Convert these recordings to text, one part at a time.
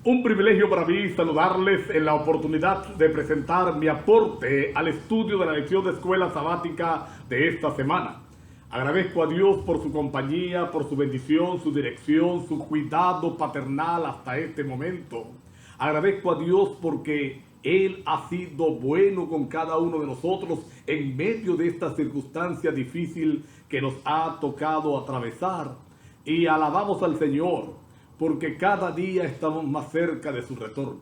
Un privilegio para mí saludarles en la oportunidad de presentar mi aporte al estudio de la lección de escuela sabática de esta semana. Agradezco a Dios por su compañía, por su bendición, su dirección, su cuidado paternal hasta este momento. Agradezco a Dios porque Él ha sido bueno con cada uno de nosotros en medio de esta circunstancia difícil que nos ha tocado atravesar. Y alabamos al Señor porque cada día estamos más cerca de su retorno.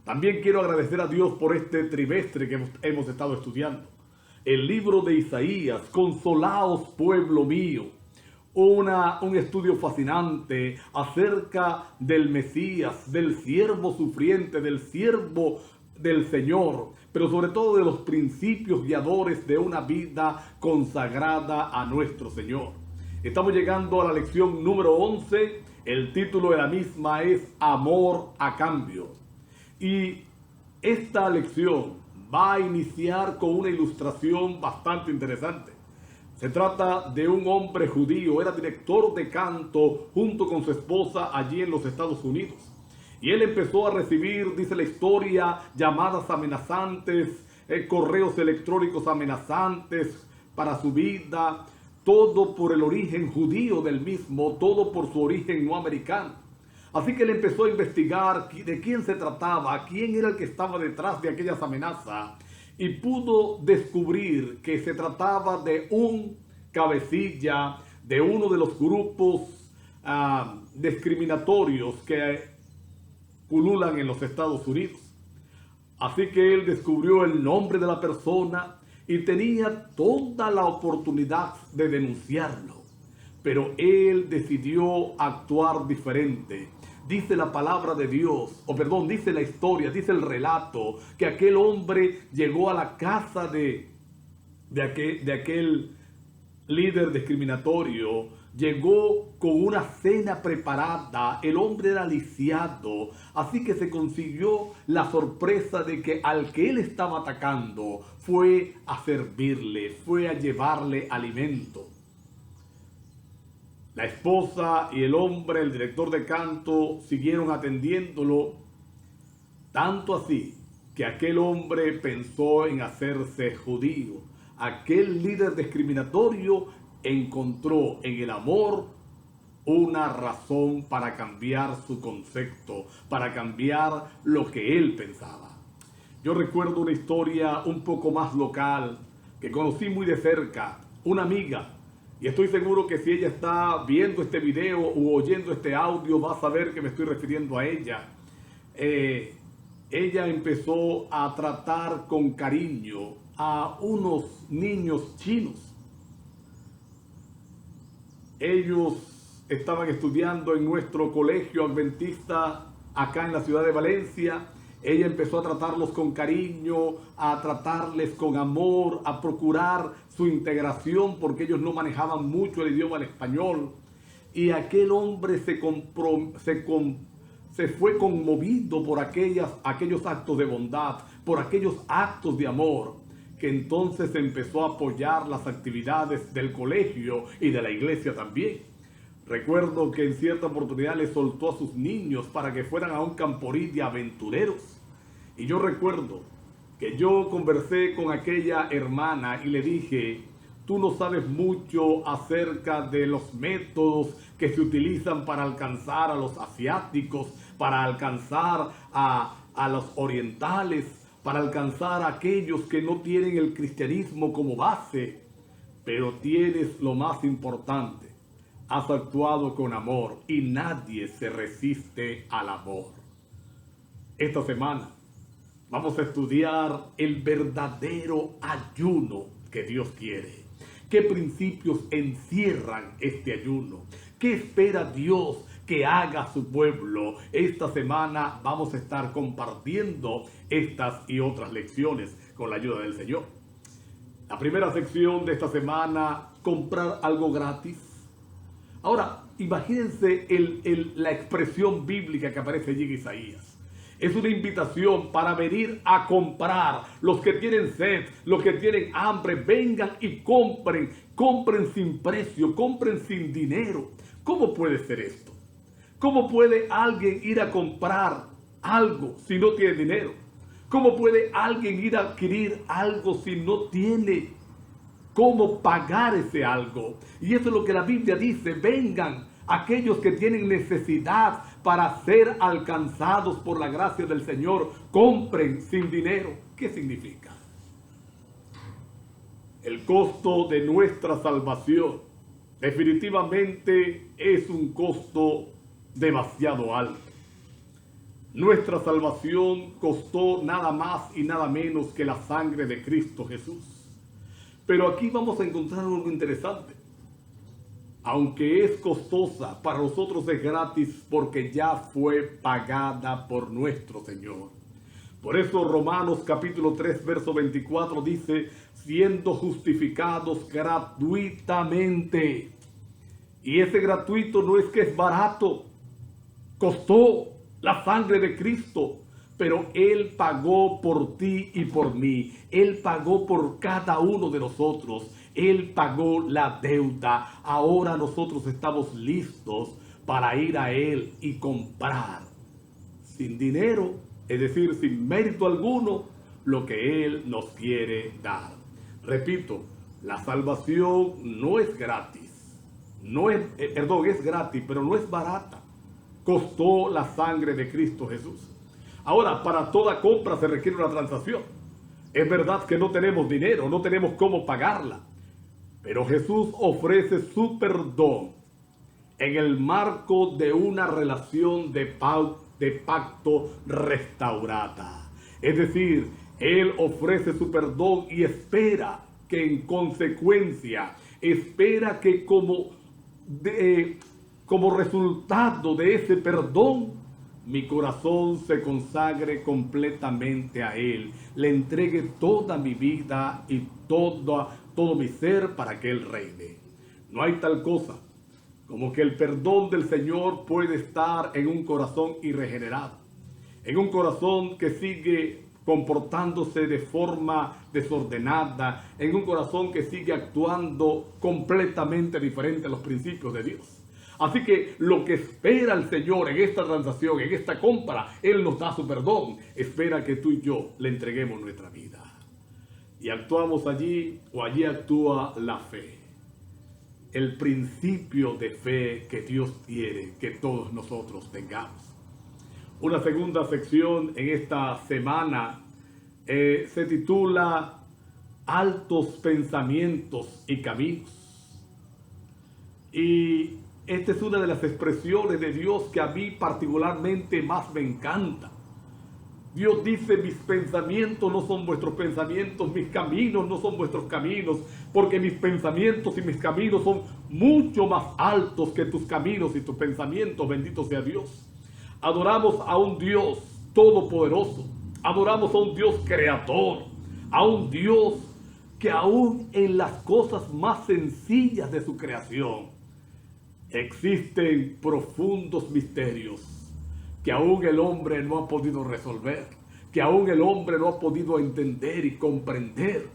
También quiero agradecer a Dios por este trimestre que hemos estado estudiando. El libro de Isaías, consolaos pueblo mío. Un estudio fascinante acerca del Mesías, del siervo sufriente, del siervo del Señor, pero sobre todo de los principios guiadores de una vida consagrada a nuestro Señor. Estamos llegando a la lección número 11. El título de la misma es Amor a cambio. Y esta lección va a iniciar con una ilustración bastante interesante. Se trata de un hombre judío, era director de canto junto con su esposa allí en los Estados Unidos. Y él empezó a recibir, dice la historia, llamadas amenazantes, correos electrónicos amenazantes para su vida, todo por el origen judío del mismo, todo por su origen no americano. Así que él empezó a investigar de quién se trataba, quién era el que estaba detrás de aquellas amenazas, y pudo descubrir que se trataba de un cabecilla de uno de los grupos discriminatorios que pululan en los Estados Unidos. Así que él descubrió el nombre de la persona y tenía toda la oportunidad de denunciarlo. Pero él decidió actuar diferente. Dice la palabra de Dios, dice la historia, dice el relato, que aquel hombre llegó a la casa de aquel líder discriminatorio, llegó con una cena preparada, el hombre era lisiado, así que se consiguió la sorpresa de que al que él estaba atacando fue a servirle, fue a llevarle alimento. La esposa y el hombre, el director de canto, siguieron atendiéndolo, tanto así que aquel hombre pensó en hacerse judío. Aquel líder discriminatorio encontró en el amor una razón para cambiar su concepto, para cambiar lo que él pensaba. Yo recuerdo una historia un poco más local que conocí muy de cerca, una amiga, y estoy seguro que si ella está viendo este video u oyendo este audio va a saber que me estoy refiriendo a ella. Ella empezó a tratar con cariño a unos niños chinos. Ellos estaban estudiando en nuestro colegio adventista acá en la ciudad de Valencia. Ella empezó a tratarlos con cariño, a tratarles con amor, a procurar su integración porque ellos no manejaban mucho el idioma del español. Y aquel hombre se fue conmovido por aquellos actos de bondad, por aquellos actos de amor, que entonces empezó a apoyar las actividades del colegio y de la iglesia también. Recuerdo que en cierta oportunidad le soltó a sus niños para que fueran a un campori de aventureros. Y yo recuerdo que yo conversé con aquella hermana y le dije: tú no sabes mucho acerca de los métodos que se utilizan para alcanzar a los asiáticos, para alcanzar a los orientales, para alcanzar a aquellos que no tienen el cristianismo como base, pero tienes lo más importante. Has actuado con amor y nadie se resiste al amor. Esta semana vamos a estudiar el verdadero ayuno que Dios quiere. ¿Qué principios encierran este ayuno? ¿Qué espera Dios que haga su pueblo? Esta semana vamos a estar compartiendo estas y otras lecciones con la ayuda del Señor. La primera sección de esta semana, comprar algo gratis. Ahora, imagínense la expresión bíblica que aparece allí en Isaías. Es una invitación para venir a comprar. Los que tienen sed, los que tienen hambre, vengan y compren. Compren sin precio, compren sin dinero. ¿Cómo puede ser esto? ¿Cómo puede alguien ir a comprar algo si no tiene dinero? ¿Cómo puede alguien ir a adquirir algo si no tiene cómo pagar ese algo? Y eso es lo que la Biblia dice: vengan aquellos que tienen necesidad para ser alcanzados por la gracia del Señor, compren sin dinero. ¿Qué significa? El costo de nuestra salvación definitivamente es un costo demasiado alto. Nuestra salvación costó nada más y nada menos que la sangre de Cristo Jesús. Pero aquí vamos a encontrar algo interesante. Aunque es costosa, para nosotros es gratis porque ya fue pagada por nuestro Señor. Por eso Romanos capítulo 3, verso 24 dice: siendo justificados gratuitamente. Y ese gratuito no es que es barato, costó la sangre de Cristo, pero Él pagó por ti y por mí. Él pagó por cada uno de nosotros. Él pagó la deuda. Ahora nosotros estamos listos para ir a Él y comprar sin dinero, es decir, sin mérito alguno, lo que Él nos quiere dar. Repito, la salvación no es gratis. Es gratis, pero no es barata. Costó la sangre de Cristo Jesús. Ahora, para toda compra se requiere una transacción. Es verdad que no tenemos dinero, no tenemos cómo pagarla, pero Jesús ofrece su perdón en el marco de una relación de pacto restaurada. Es decir, Él ofrece su perdón y espera que en consecuencia, espera que como resultado de ese perdón, mi corazón se consagre completamente a Él, le entregue toda mi vida y todo mi ser para que Él reine. No hay tal cosa como que el perdón del Señor puede estar en un corazón irregenerado, en un corazón que sigue comportándose de forma desordenada, en un corazón que sigue actuando completamente diferente a los principios de Dios. Así que lo que espera el Señor en esta transacción, en esta compra, Él nos da su perdón. Espera que tú y yo le entreguemos nuestra vida. Y actuamos allí, o allí actúa la fe. El principio de fe que Dios quiere que todos nosotros tengamos. Una segunda sección en esta semana se titula Altos Pensamientos y Caminos. Y esta es una de las expresiones de Dios que a mí particularmente más me encanta. Dios dice: mis pensamientos no son vuestros pensamientos, mis caminos no son vuestros caminos, porque mis pensamientos y mis caminos son mucho más altos que tus caminos y tus pensamientos. Bendito sea Dios. Adoramos a un Dios todopoderoso, adoramos a un Dios creador, a un Dios que aún en las cosas más sencillas de su creación existen profundos misterios que aún el hombre no ha podido resolver, que aún el hombre no ha podido entender y comprender.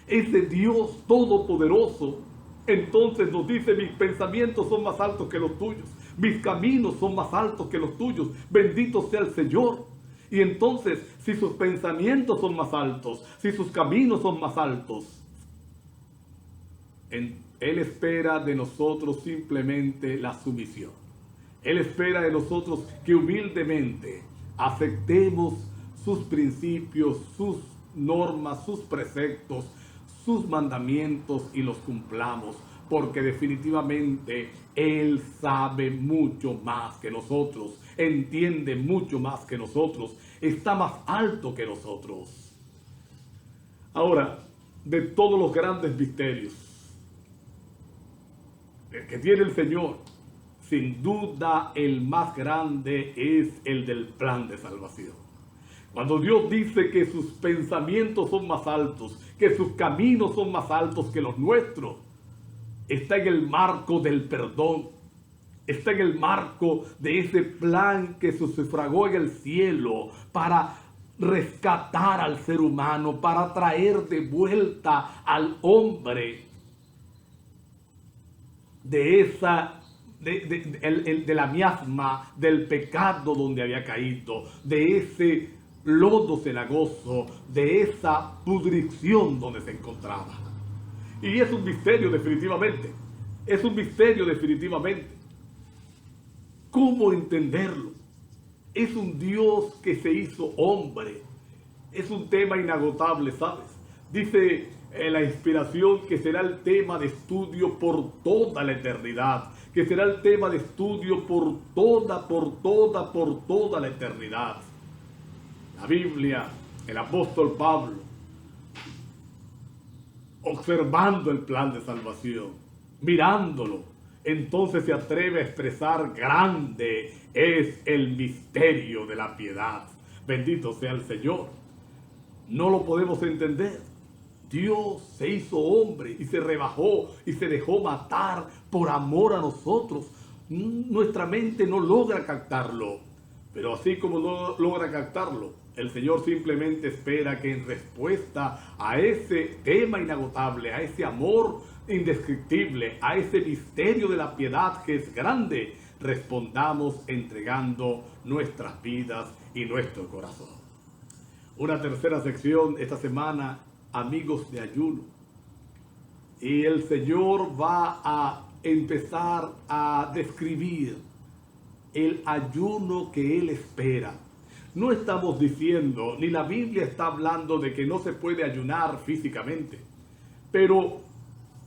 Ese Dios todopoderoso entonces nos dice: mis pensamientos son más altos que los tuyos, mis caminos son más altos que los tuyos, bendito sea el Señor. Y entonces, si sus pensamientos son más altos, si sus caminos son más altos, Él espera de nosotros simplemente la sumisión. Él espera de nosotros que humildemente aceptemos sus principios, sus normas, sus preceptos, sus mandamientos y los cumplamos, porque definitivamente Él sabe mucho más que nosotros, entiende mucho más que nosotros, está más alto que nosotros. Ahora, de todos los grandes misterios que tiene el Señor, sin duda el más grande es el del plan de salvación. Cuando Dios dice que sus pensamientos son más altos, que sus caminos son más altos que los nuestros, está en el marco del perdón, está en el marco de ese plan que se sufragó en el cielo para rescatar al ser humano, para traer de vuelta al hombre de esa de la miasma del pecado donde había caído, de ese lodo cenagoso, de esa pudrición donde se encontraba. Y es un misterio definitivamente, es un misterio definitivamente. ¿Cómo entenderlo? Es un Dios que se hizo hombre, es un tema inagotable, ¿sabes? Dice la inspiración que será el tema de estudio por toda la eternidad, que será el tema de estudio por toda la eternidad. La Biblia, el apóstol Pablo, observando el plan de salvación, mirándolo, entonces se atreve a expresar: grande es el misterio de la piedad. Bendito sea el Señor. No lo podemos entender. Dios se hizo hombre y se rebajó y se dejó matar por amor a nosotros. Nuestra mente no logra captarlo. Pero así como no logra captarlo, el Señor simplemente espera que en respuesta a ese tema inagotable, a ese amor indescriptible, a ese misterio de la piedad que es grande, respondamos entregando nuestras vidas y nuestro corazón. Una tercera sección esta semana, amigos de ayuno. Y el Señor va a empezar a describir el ayuno que Él espera. No estamos diciendo, ni la Biblia está hablando de que no se puede ayunar físicamente, pero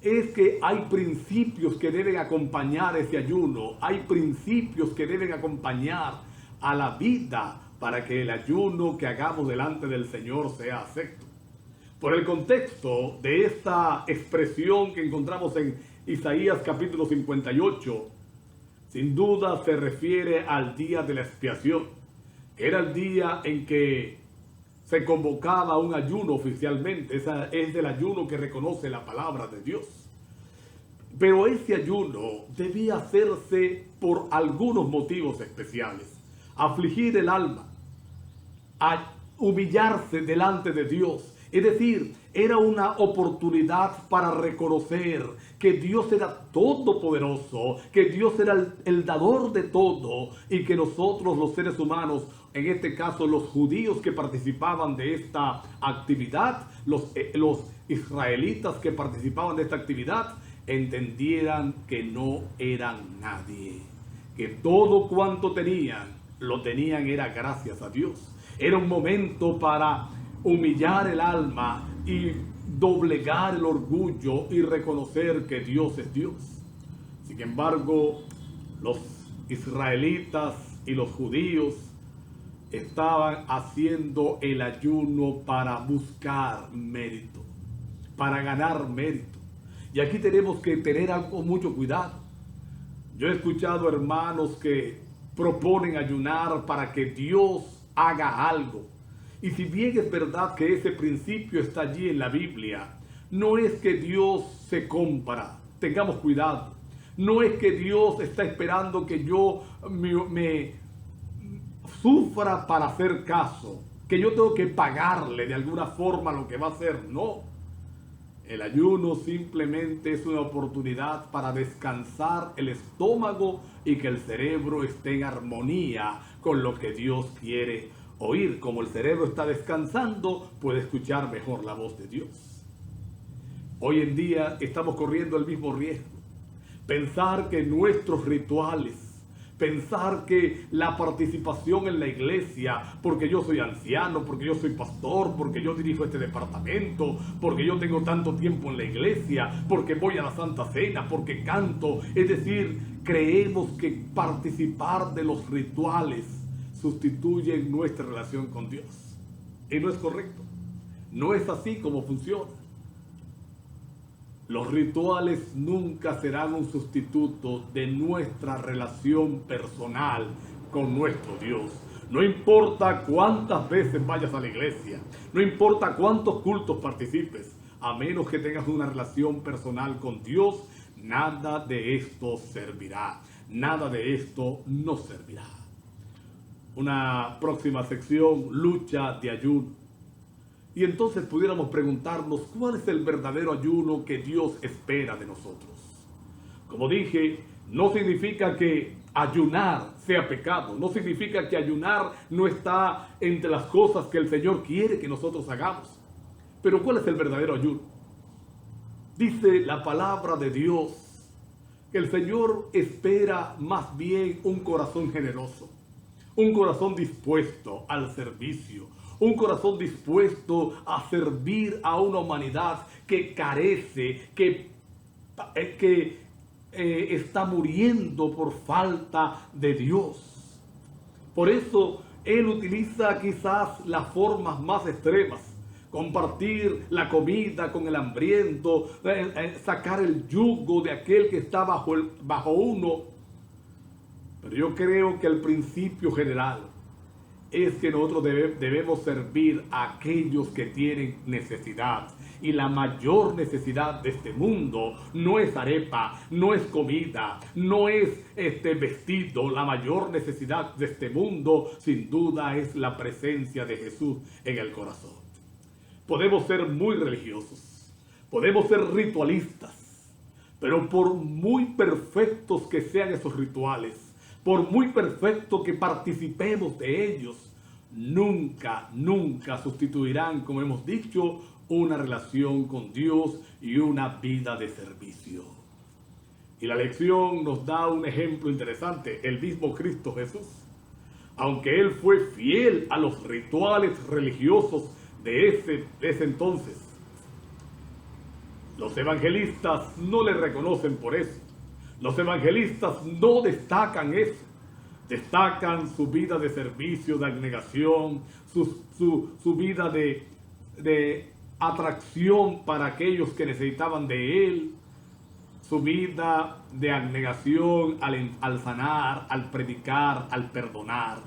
es que hay principios que deben acompañar ese ayuno, hay principios que deben acompañar a la vida para que el ayuno que hagamos delante del Señor sea acepto. Por el contexto de esta expresión que encontramos en Isaías capítulo 58, sin duda se refiere al día de la expiación, que era el día en que se convocaba un ayuno oficialmente. Es el ayuno que reconoce la palabra de Dios. Pero ese ayuno debía hacerse por algunos motivos especiales. Afligir el alma, a humillarse delante de Dios. Es decir, era una oportunidad para reconocer que Dios era todopoderoso, que Dios era el dador de todo y que nosotros los seres humanos, en este caso los judíos que participaban de esta actividad, los israelitas que participaban de esta actividad, entendieran que no eran nadie, que todo cuanto tenían, lo tenían era gracias a Dios. Era un momento para humillar el alma y doblegar el orgullo y reconocer que Dios es Dios. Sin embargo, los israelitas y los judíos estaban haciendo el ayuno para buscar mérito, para ganar mérito. Y aquí tenemos que tener algo, mucho cuidado. Yo he escuchado hermanos que proponen ayunar para que Dios haga algo. Y si bien es verdad que ese principio está allí en la Biblia, no es que Dios se compra, tengamos cuidado. No es que Dios está esperando que yo me sufra para hacer caso, que yo tengo que pagarle de alguna forma lo que va a hacer. No, el ayuno simplemente es una oportunidad para descansar el estómago y que el cerebro esté en armonía con lo que Dios quiere oír. Como el cerebro está descansando, puede escuchar mejor la voz de Dios. Hoy en día estamos corriendo el mismo riesgo. Pensar que nuestros rituales, pensar que la participación en la iglesia, porque yo soy anciano, porque yo soy pastor, porque yo dirijo este departamento, porque yo tengo tanto tiempo en la iglesia, porque voy a la Santa Cena, porque canto. Es decir, creemos que participar de los rituales sustituye nuestra relación con Dios. Y no es correcto. No es así como funciona. Los rituales nunca serán un sustituto de nuestra relación personal con nuestro Dios. No importa cuántas veces vayas a la iglesia, no importa cuántos cultos participes, a menos que tengas una relación personal con Dios, nada de esto servirá. Nada de esto no servirá. Una próxima sección, lucha de ayuno. Y entonces pudiéramos preguntarnos, ¿cuál es el verdadero ayuno que Dios espera de nosotros? Como dije, No significa que ayunar sea pecado. No significa que ayunar no está entre las cosas que el Señor quiere que nosotros hagamos. Pero ¿cuál es el verdadero ayuno? Dice la palabra de Dios que el Señor espera más bien un corazón generoso, un corazón dispuesto al servicio, un corazón dispuesto a servir a una humanidad que carece, que está muriendo por falta de Dios. Por eso Él utiliza quizás las formas más extremas: compartir la comida con el hambriento, sacar el yugo de aquel que está bajo uno. Pero yo creo que el principio general es que nosotros debemos servir a aquellos que tienen necesidad. Y la mayor necesidad de este mundo no es arepa, no es comida, no es vestido. La mayor necesidad de este mundo, sin duda, es la presencia de Jesús en el corazón. Podemos ser muy religiosos, podemos ser ritualistas, pero por muy perfectos que sean esos rituales, por muy perfecto que participemos de ellos, nunca sustituirán, como hemos dicho, una relación con Dios y una vida de servicio. Y la lección nos da un ejemplo interesante. El mismo Cristo Jesús, aunque Él fue fiel a los rituales religiosos de ese entonces, los evangelistas no le reconocen por eso. Los evangelistas no destacan eso. Destacan su vida de servicio, de abnegación, su vida de atracción para aquellos que necesitaban de Él, su vida de abnegación al sanar, al predicar, al perdonar.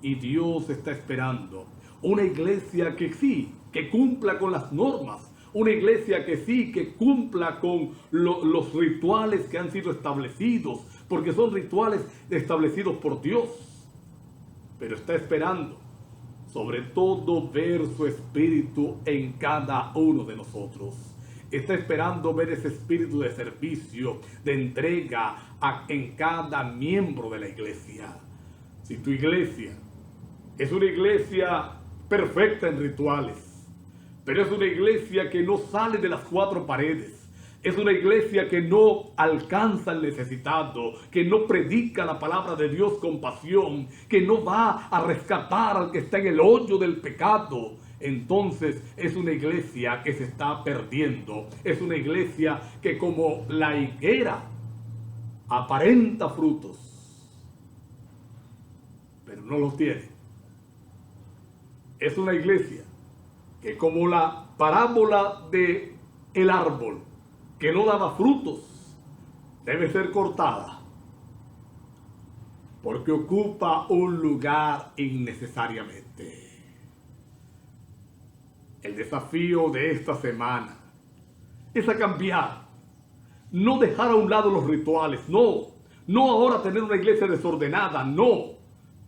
Y Dios está esperando una iglesia que sí, que cumpla con las normas, una iglesia que sí, que cumpla con los rituales que han sido establecidos, porque son rituales establecidos por Dios. Pero está esperando, sobre todo, ver su espíritu en cada uno de nosotros. Está esperando ver ese espíritu de servicio, de entrega en cada miembro de la iglesia. Si tu iglesia es una iglesia perfecta en rituales, pero es una iglesia que no sale de las cuatro paredes, es una iglesia que no alcanza al necesitado, que no predica la palabra de Dios con pasión, que no va a rescatar al que está en el hoyo del pecado, entonces es una iglesia que se está perdiendo. Es una iglesia que, como la higuera, aparenta frutos, pero no los tiene. Es una iglesia que, como la parábola de el árbol que no daba frutos, debe ser cortada, porque ocupa un lugar innecesariamente. El desafío de esta semana es a cambiar, no dejar a un lado los rituales, no ahora tener una iglesia desordenada, no,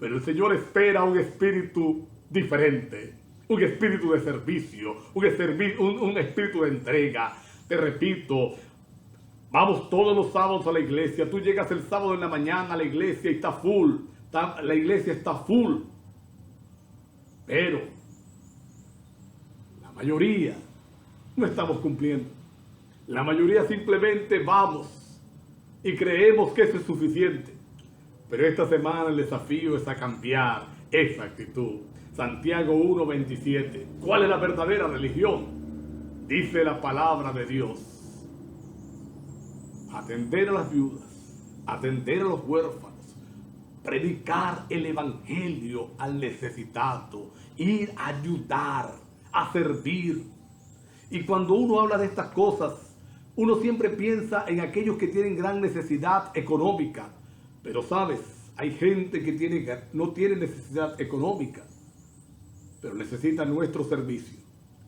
pero el Señor espera un espíritu diferente, un espíritu de servicio, un espíritu de entrega. Te repito, vamos todos los sábados a la iglesia. Tú llegas el sábado en la mañana a la iglesia y está full. La iglesia está full. Pero la mayoría no estamos cumpliendo. La mayoría simplemente vamos y creemos que eso es suficiente. Pero esta semana el desafío es a cambiar esa actitud. Santiago 1:27. ¿Cuál es la verdadera religión? Dice la palabra de Dios: atender a las viudas, atender a los huérfanos, predicar el evangelio al necesitado, ir a ayudar, a servir. Y cuando uno habla de estas cosas, uno siempre piensa en aquellos que tienen gran necesidad económica. Pero sabes, hay gente que no tiene necesidad económica, pero necesita nuestro servicio,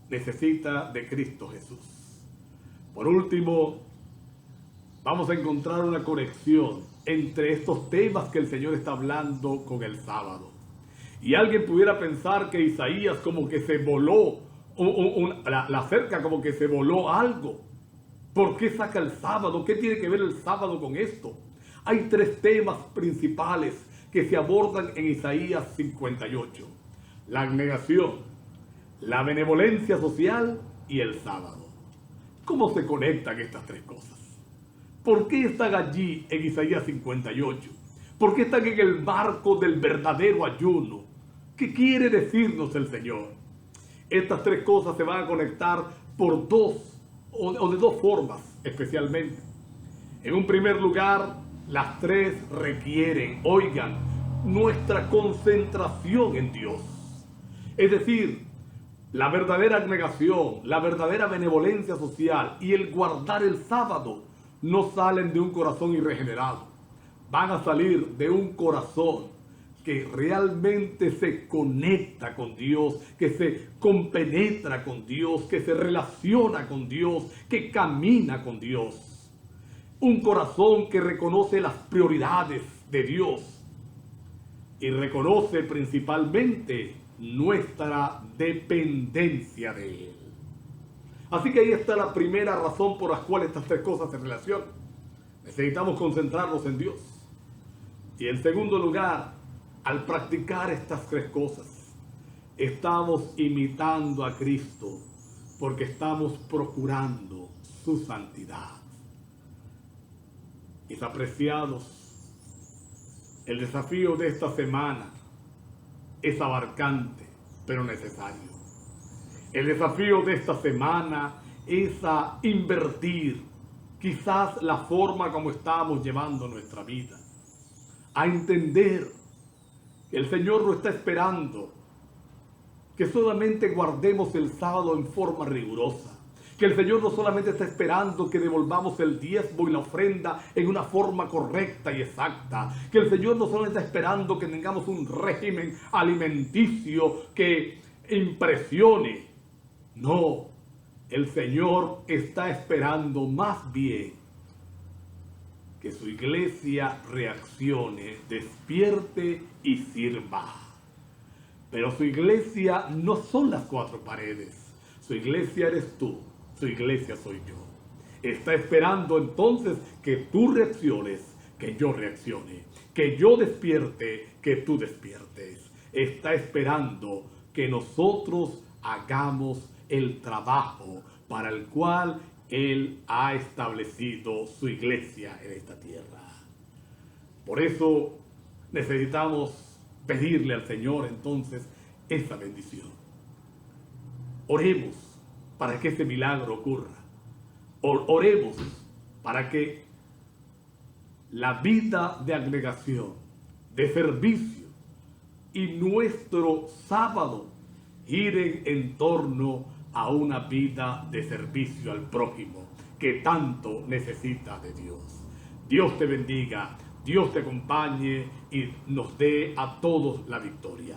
necesita de Cristo Jesús. Por último, vamos a encontrar una conexión entre estos temas que el Señor está hablando con el sábado. Y alguien pudiera pensar que Isaías como que se voló, la cerca como que se voló algo. ¿Por qué saca el sábado? ¿Qué tiene que ver el sábado con esto? Hay tres temas principales que se abordan en Isaías 58. La abnegación, la benevolencia social y el sábado. ¿Cómo se conectan estas tres cosas? ¿Por qué están allí en Isaías 58? ¿Por qué están en el marco del verdadero ayuno? ¿Qué quiere decirnos el Señor? Estas tres cosas se van a conectar por dos o de dos formas especialmente. En un primer lugar, las tres requieren, oigan, nuestra concentración en Dios. Es decir, la verdadera abnegación, la verdadera benevolencia social y el guardar el sábado no salen de un corazón irregenerado. Van a salir de un corazón que realmente se conecta con Dios, que se compenetra con Dios, que se relaciona con Dios, que camina con Dios. Un corazón que reconoce las prioridades de Dios y reconoce principalmente nuestra dependencia de Él. Así que ahí está la primera razón por la cual estas tres cosas se relacionan. Necesitamos concentrarnos en Dios. Y en segundo lugar, al practicar estas tres cosas, estamos imitando a Cristo porque estamos procurando su santidad. Mis apreciados, el desafío de esta semana es abarcante, pero necesario. El desafío de esta semana es a invertir quizás la forma como estamos llevando nuestra vida. A entender que el Señor no está esperando que solamente guardemos el sábado en forma rigurosa. Que el Señor no solamente está esperando que devolvamos el diezmo y la ofrenda en una forma correcta y exacta. Que el Señor no solamente está esperando que tengamos un régimen alimenticio que impresione. No, el Señor está esperando más bien que su iglesia reaccione, despierte y sirva. Pero su iglesia no son las cuatro paredes. Su iglesia eres tú. Su iglesia soy yo. Está esperando entonces que tú reacciones, que yo reaccione. Que yo despierte, que tú despiertes. Está esperando que nosotros hagamos el trabajo para el cual Él ha establecido su iglesia en esta tierra. Por eso necesitamos pedirle al Señor entonces esa bendición. Oremos para que ese milagro ocurra. Oremos para que la vida de abnegación, de servicio y nuestro sábado giren en torno a una vida de servicio al prójimo que tanto necesita de Dios. Dios te bendiga, Dios te acompañe y nos dé a todos la victoria.